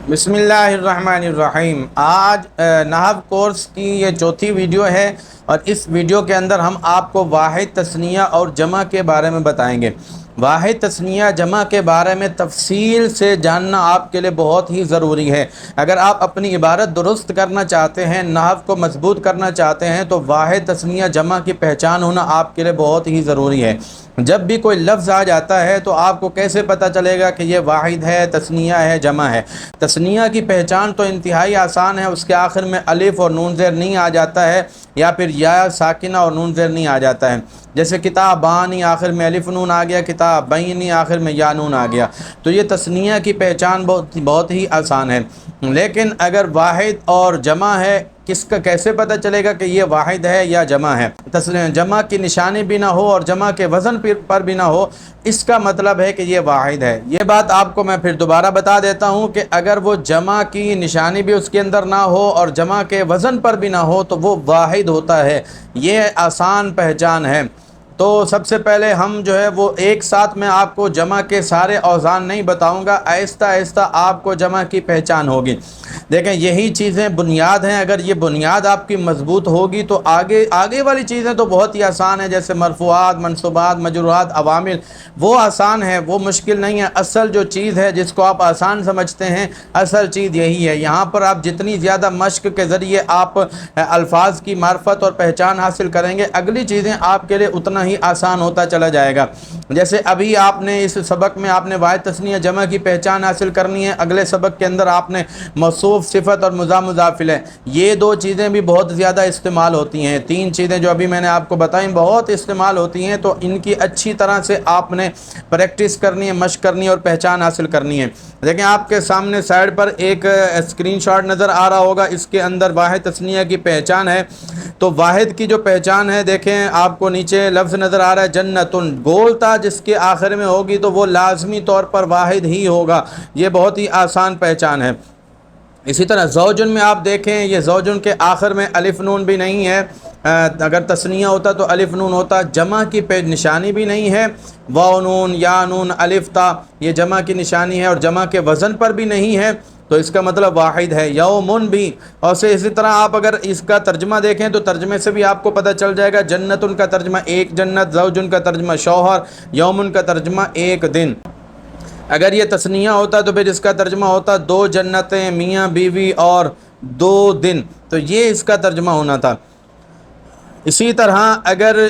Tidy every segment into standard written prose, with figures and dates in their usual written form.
बिस्मिल्लाहिर्रहमानिर्रहीम। आज नहव कोर्स की ये चौथी वीडियो है और इस वीडियो के अंदर हम आपको वाहिद तस्निया और जमा के बारे में बताएंगे। वाहिद तस्निया जमा के बारे में तफसील से जानना आपके लिए बहुत ही ज़रूरी है। अगर आप अपनी इबारत दुरुस्त करना चाहते हैं, नहव को मजबूत करना चाहते हैं, तो वाहिद तस्निया जमा की पहचान होना आपके लिए बहुत ही ज़रूरी है। जब भी कोई लफ्ज़ आ जाता है तो आपको कैसे पता चलेगा कि ये वाहिद है, तस्निया है, जमा है। तस्निया की पहचान तो इंतहाई आसान है, उसके आखिर में अलिफ और नून ज़ेर नहीं आ जाता है या फिर या साकिना और नून ज़ेर नहीं आ जाता है। जैसे किताबानी आखिर में अलिफ नून आ गया, किताबैनी आखिर में या नून आ गया, तो ये तस्निया की पहचान बहुत ही आसान है। लेकिन अगर वाहिद और जमा है, किसका कैसे पता चलेगा कि ये वाहिद है या जमा है। जमा की निशानी भी ना हो और जमा के वज़न पर भी ना हो, इसका मतलब है कि ये वाहिद है। ये बात आपको मैं फिर दोबारा बता देता हूँ कि अगर वो जमा की निशानी भी उसके अंदर ना हो और जमा के वज़न पर भी ना हो तो वो वाहिद होता है। ये आसान पहचान है। तो सबसे पहले हम जो है वो एक साथ में आपको जमा के सारे औज़ान नहीं बताऊंगा, आहिस्ता आहिस्ता आपको जमा की पहचान होगी। देखें, यही चीज़ें बुनियाद हैं। अगर ये बुनियाद आपकी मजबूत होगी तो आगे वाली चीज़ें तो बहुत ही आसान है, जैसे मरफूआत, मनसूबात, मजरूरात, अवामिल, वो आसान है, वो मुश्किल नहीं है। असल जो चीज़ है जिसको आप आसान समझते हैं, असल चीज़ यही है। यहाँ पर आप जितनी ज़्यादा मश्क के ज़रिए आप अल्फाज की मार्फत और पहचान हासिल करेंगे, अगली चीज़ें आपके लिए उतना ही आसान होता चला जाएगा। जैसे अभी आपने इस सबक में आपने वाहिद तस्निया जमा की पहचान हासिल करनी है, अगले सबक के अंदर आपने मौसूफ, सिफत और मुज़ाफ़िल है, ये दो चीज़ें भी बहुत ज़्यादा इस्तेमाल होती हैं। तीन चीज़ें जो अभी मैंने आपको बताई बहुत इस्तेमाल होती हैं, तो इनकी अच्छी तरह से आपने प्रैक्टिस करनी है, मशक करनी है और पहचान हासिल करनी है। देखें, आपके सामने साइड पर एक स्क्रीनशॉट नज़र आ रहा होगा, इसके अंदर वाहिद तस्निया की पहचान है। तो वाहिद की जो पहचान है, देखें आपको नीचे लफ्ज़ नज़र आ रहा है जन्नतुन, गोलता जिसके आखिर में होगी तो वो लाजमी तौर पर वाहिद ही होगा। ये बहुत ही आसान पहचान है। इसी तरह ज़ौजुन में आप देखें, ये ज़ौजुन के आखिर में अलिफ नून भी नहीं है। अगर तस्निया होता तो अलिफ नून होता। जमा की पे निशानी भी नहीं है, वाव नून, या नून, अलिफ ता, ये जमा की निशानी है और जमा के वज़न पर भी नहीं है, तो इसका मतलब वाहिद है। यौमुन भी, और से इसी तरह आप अगर इसका तर्जमा देखें तो तर्जमे से भी आपको पता चल जाएगा। जन्नतुन का तर्जमा एक जन्नत, ज़ौजुन का तर्जमा शौहर, यौमुन का तर्जमा एक दिन। अगर ये तस्निया होता तो फिर इसका तर्जमा होता दो जन्नतें, मियाँ बीवी और दो दिन, तो ये इसका तर्जमा होना था। इसी तरह अगर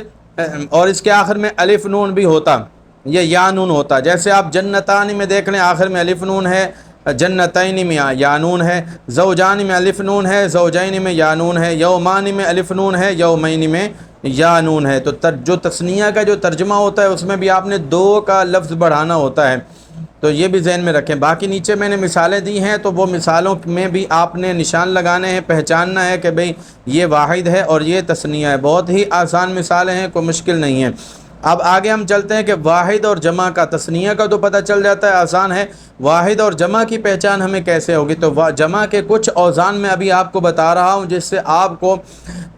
और इसके आखिर में अलिफ नून भी होता, ये या नून होता। जैसे आप जन्नतानी में देख लें, आखिर में अलिफ नून है, जन्नतैनी में या नून है, ज़ौजानी में अलिफ नून है, ज़ौजैनी में या नून है, यौमानी में अलिफ नून है, यौमैनी में या नून है। तो जो तस्निया का जो तर्जमा होता है उसमें भी आपने दो का लफ्ज़ बढ़ाना होता है, तो ये भी जहन में रखें। बाकी नीचे मैंने मिसालें दी हैं, तो वो मिसालों में भी आपने निशान लगाने हैं, पहचानना है कि भाई ये वाहिद है और ये तस्निया है। बहुत ही आसान मिसालें हैं, कोई मुश्किल नहीं है। अब आगे हम चलते हैं कि वाहिद और जमा का, तस्निया का तो पता चल जाता है, आसान है। वाहिद और जमा की पहचान हमें कैसे होगी, तो जमा के कुछ औज़ान में अभी आपको बता रहा हूँ, जिससे आपको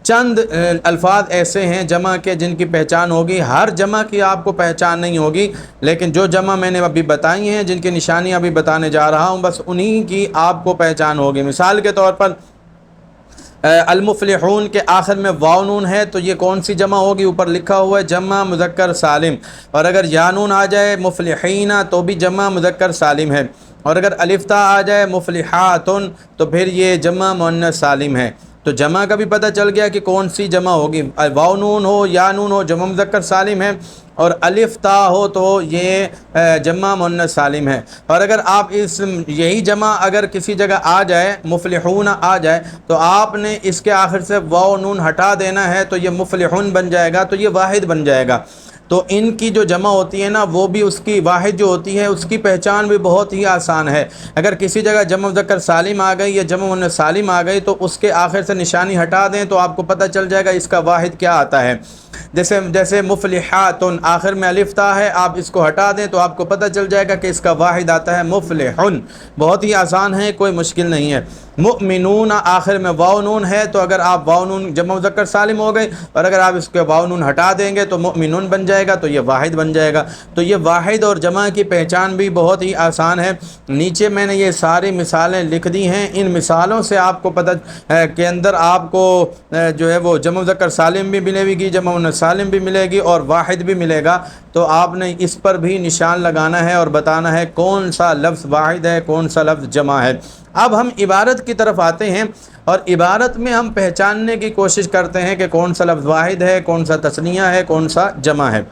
चंद अल्फाज ऐसे हैं जमा के जिनकी पहचान होगी। हर जमा की आपको पहचान नहीं होगी, लेकिन जो जमा मैंने अभी बताई हैं, जिनकी निशानी अभी बताने जा रहा हूँ, बस उन्हीं की आपको पहचान होगी। मिसाल के तौर पर अल-मुफ़्लिहून के आखिर में वाव नून है, तो ये कौन सी जमा होगी, ऊपर लिखा हुआ है जमा मुज़क्कर सालिम। और अगर या नून आ जाए मुफ़्लिहीना तो भी जमा मुज़क्कर सालिम है। और अगर अलिफ ता आ जाए मुफ़्लिहातुन तो फिर ये जमा मुअन्नस सालिम है। तो जमा का भी पता चल गया कि कौन सी जमा होगी। वाव नून हो, या नून हो, जमा मुज़क्कर सालिम है, और अलिफ ता हो तो ये जमा मुअन्नस सालिम है। और अगर आप यही जमा अगर किसी जगह आ जाए, मुफ़्लिहून आ जाए, तो आपने इसके आखिर से वाव नून हटा देना है, तो ये मुफ़्लिहून बन जाएगा, तो ये वाहिद बन जाएगा। तो इनकी जो जमा होती है ना, वो भी उसकी वाहिद जो होती है उसकी पहचान भी बहुत ही आसान है। अगर किसी जगह जमा मुज़क्कर सालिम आ गई या जमा मुअन्नस सालिम आ गई, तो उसके आखिर से निशानी हटा दें तो आपको पता चल जाएगा इसका वाहिद क्या आता है। जैसे मुफ़्लिहातुन, आखिर में अलिफ ता है, आप इसको हटा दें तो आपको पता चल जाएगा कि इसका वाहिद आता है मुफ़्लिहुन। बहुत ही आसान है, कोई मुश्किल नहीं है। मुमिनून आखिर में वाव नून है, तो अगर आप वाव नून जमा मुज़क्कर सालिम हो गए, और अगर आप इसके वाव नून हटा देंगे तो मुमिनून बन जाएगा, तो ये वाहिद बन जाएगा। तो ये वाहिद और जमा की पहचान भी बहुत ही आसान है। नीचे मैंने ये सारी मिसालें लिख दी हैं, इन मिसालों से आपको पता के अंदर आपको जो है वो जमा मुज़क्कर सालिम भी मिलेगी, जमा मुन्नस सालिम भी मिलेगी और वाहिद भी मिलेगा। तो आपने इस पर भी निशान लगाना है और बताना है कौन सा लफ्ज़ वाहिद है, कौन सा लफ्ज़ जमा है। अब हम इबारत की तरफ आते हैं और इबारत में हम पहचानने की कोशिश करते हैं कि कौन सा लफ्ज़ वाहिद है, कौन सा तस्निया है, कौन सा जमा है।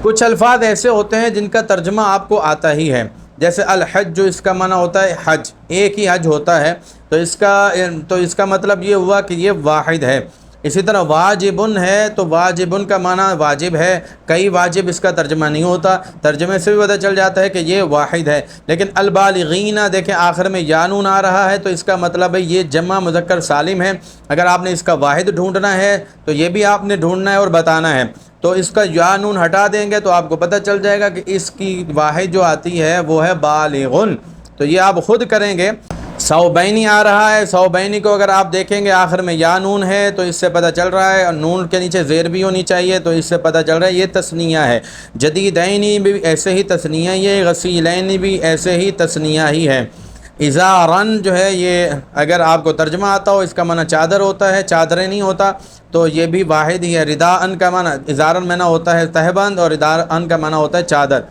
कुछ अल्फाज ऐसे होते हैं जिनका तर्जमा आपको आता ही है, जैसे अल हज, जो इसका माना होता है हज, एक ही हज होता है, तो इसका मतलब ये हुआ कि ये वाहिद है। इसी तरह वाजिबुन है, तो वाजिबुन का माना वाजिब है, कई वाजिब इसका तर्जमा नहीं होता, तर्जमे से भी पता चल जाता है कि ये वाहिद है। लेकिन अलबालिगीना देखें आखिर में यानून आ रहा है, तो इसका मतलब है ये जमा मुज़क्कर सालिम है। अगर आपने इसका वाहिद ढूंढना है तो ये भी आपने ढूंढना है और बताना है, तो इसका यानून हटा देंगे तो आपको पता चल जाएगा कि इसकी वाहिद जो आती है वो है बालिगुन। तो ये आप ख़ुद करेंगे। सौबैनी आ रहा है, सौबैनी को अगर आप देखेंगे आखिर में या नून है, तो इससे पता चल रहा है, और नून के नीचे ज़ेर भी होनी चाहिए, तो इससे पता चल रहा है ये तस्निया है। जदीदैनी भी ऐसे ही तस्निया ही है, गसीलैनी भी ऐसे ही तस्निया ही है। इज़ारन जो है ये अगर आपको तर्जमा आता हो, इसका माना चादर होता है, चादरें नहीं होता, तो ये भी वाहिद ही है। रिदाअन का माना, इज़ारन माना होता है तहबंद और रिदाअन का माना होता है चादर।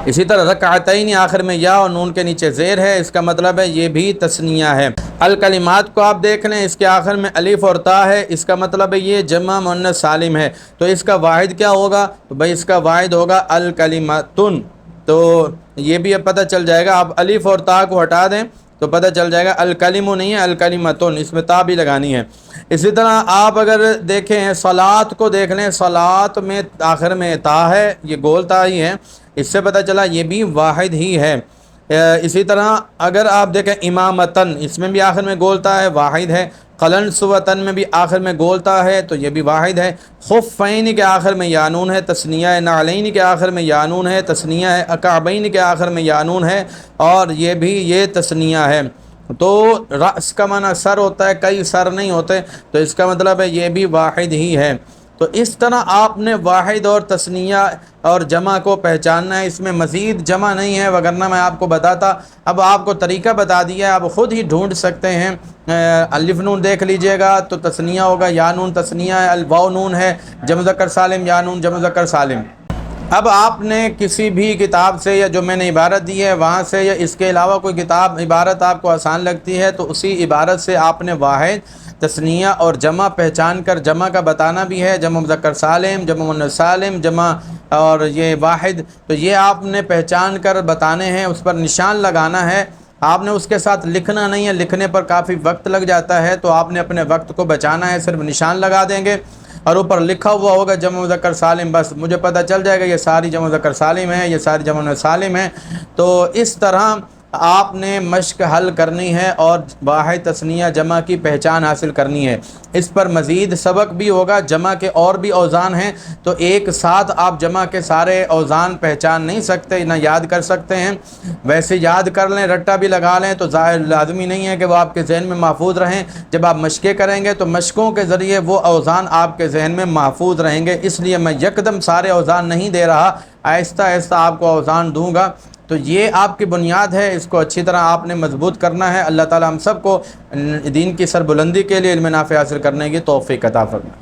इसी तरह रकातैन आखिर में या और नून के नीचे ज़ेर है, इसका मतलब है ये भी तस्निया है। अल कलिमात को आप देख लें, इसके आखिर में अलिफ और ता है, इसका मतलब है ये जमा मुन्नस सालिम है। तो इसका वाहिद क्या होगा, तो भाई इसका वाहिद होगा अल कलिमातुन। तो ये भी अब पता चल जाएगा, आप अलिफ और ता को हटा दें तो पता चल जाएगा अल कलिमु नहीं है, अल कलिमतुन, इसमें ता भी लगानी है। इसी तरह आप अगर देखें सलात को देख लें, सलात में आखिर में ता है, ये गोल ता ही है, इससे पता चला ये भी वाहिद ही है। इसी तरह अगर आप देखें इमामतन, इसमें भी आखिर में गोलता है, वाहिद है। कलन सुवतन में भी आखिर में गोलता है, तो ये भी वाहिद है। खुफ़ैन के आखिर में यानून है, तस्निया है। नालैन के आखिर में यानून है, तस्निया है। अकाबैन के आखिर में यानून है और ये भी ये तस्निया है। तो रअस का माना सर होता है, कई सर नहीं होते, तो इसका मतलब है ये भी वाहिद ही है। तो इस तरह आपने वाहिद और तस्निया और जमा को पहचानना है, इसमें मज़ीद जमा नहीं है, वगरना मैं आपको बताता। अब आपको तरीका बता दिया, आप ख़ुद ही ढूंढ सकते हैं। अलिफ नून देख लीजिएगा तो तस्निया होगा, या नून तस्निया है, अल वाव नून है, जमा मुज़क्कर सालिम, या नून जमा मुज़क्कर सालिम। अब आपने किसी भी किताब से या जो मैंने इबारत दी है वहाँ से या इसके अलावा कोई किताब इबारत आपको आसान लगती है, तो उसी इबारत से आपने वाहिद, तस्निया और जमा पहचान कर जमा का बताना भी है, जमा मुज़क्कर सालिम, जमा मुन्नस सालिम, जमा और ये वाहिद, तो ये आपने पहचान कर बताने हैं, उस पर निशान लगाना है। आपने उसके साथ लिखना नहीं है, लिखने पर काफ़ी वक्त लग जाता है, तो आपने अपने वक्त को बचाना है, सिर्फ निशान लगा देंगे और ऊपर लिखा हुआ होगा जमा मुज़क्कर सालिम, बस मुझे पता चल जाएगा ये सारी जमा मुज़क्कर सालिम है, ये सारी जमा मुन्नस सालिम है। तो इस तरह आपने मश्क हल करनी है और वाहिद, तस्निया, जमा की पहचान हासिल करनी है। इस पर मज़ीद सबक भी होगा, जमा के और भी औज़ान हैं, तो एक साथ आप जमा के सारे औज़ान पहचान नहीं सकते, ना याद कर सकते हैं। वैसे याद कर लें, रट्टा भी लगा लें, तो लाजमी नहीं है कि वो आपके जहन में महफूज रहें। जब आप मशक़ें करेंगे तो मशक़ों के ज़रिए वो औज़ान आपके जहन में महफूज रहेंगे। इसलिए मैं यकदम सारे औज़ान नहीं दे रहा, आहिस्ता आहिस्ता आपको औज़ान दूँगा। तो ये आपकी बुनियाद है, इसको अच्छी तरह आपने मजबूत करना है। अल्लाह ताला हम सबको दीन की सरबुलंदी के लिए इल्म नाफ़े हासिल करने की तौफ़ीक़ अता फरमाए।